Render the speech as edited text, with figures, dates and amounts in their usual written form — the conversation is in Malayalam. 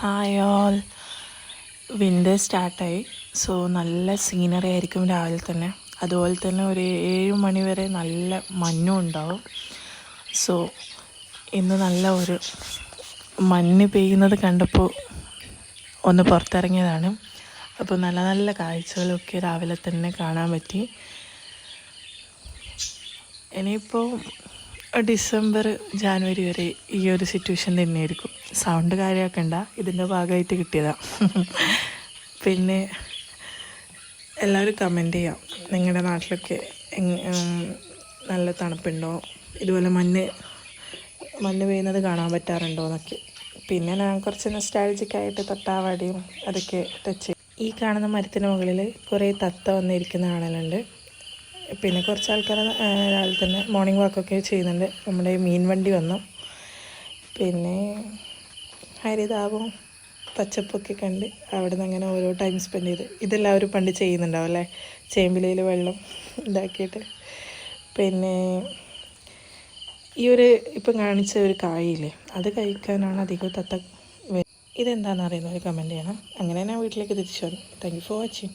Hi all. വിൻ്റർ സ്റ്റാർട്ടായി. സോ നല്ല സീനറി ആയിരിക്കും രാവിലെ തന്നെ. അതുപോലെ തന്നെ ഒരു 7 മണി വരെ നല്ല മഞ്ഞും ഉണ്ടാവും. സോ ഇന്ന് നല്ല ഒരു മഞ്ഞ് പെയ്യുന്നത് കണ്ടപ്പോൾ ഒന്ന് പുറത്തിറങ്ങിയതാണ്. അപ്പോൾ നല്ല നല്ല കാഴ്ചകളൊക്കെ രാവിലെ തന്നെ കാണാൻ പറ്റി. ഇനിയിപ്പോൾ ഡിസംബർ ജാനുവരി വരെ ഈ ഒരു സിറ്റുവേഷൻ തന്നെയായിരിക്കും. സൗണ്ട് കാര്യമാക്കണ്ട, ഇതിൻ്റെ ഭാഗമായിട്ട് കിട്ടിയതാണ്. പിന്നെ എല്ലാവരും കമൻറ്റ് ചെയ്യാം, നിങ്ങളുടെ നാട്ടിലൊക്കെ നല്ല തണുപ്പുണ്ടോ, ഇതുപോലെ മഞ്ഞ് പെയ്യുന്നത് കാണാൻ പറ്റാറുണ്ടോ എന്നൊക്കെ. പിന്നെ ഞാൻ കുറച്ച് നൊസ്റ്റാൾജിക്കായിട്ട് തൊട്ടാവാടിയും അതൊക്കെ ടച്ച് ചെയ്യും. ഈ കാണുന്ന മരത്തിന് മുകളിൽ കുറേ തത്ത വന്നിരിക്കുന്ന കാണലുണ്ട്. പിന്നെ കുറച്ച് ആൾക്കാർ രാവിലെ തന്നെ മോർണിംഗ് വാക്കൊക്കെ ചെയ്യുന്നുണ്ട്. നമ്മുടെ മീൻ വണ്ടി വന്നു. പിന്നെ ഹരിതാപവും പച്ചപ്പൊക്കെ കണ്ട് അവിടെ നിന്ന് അങ്ങനെ ഓരോ ടൈം സ്പെൻഡ് ചെയ്ത് ഇതെല്ലാവരും പണ്ട് ചെയ്യുന്നുണ്ടാവും അല്ലേ, ചേമ്പിലയിൽ വെള്ളം ഇതാക്കിയിട്ട്. പിന്നെ ഈ ഒരു ഇപ്പം കാണിച്ച ഒരു കായില്ലേ, അത് കഴിക്കാനാണ് അധികം തത്ത. ഇതെന്താണെന്ന് അറിയുന്നത് കമൻറ്റ് ചെയ്യണം. അങ്ങനെ ഞാൻ വീട്ടിലേക്ക് തിരിച്ചു വന്നു. Thank you for watching.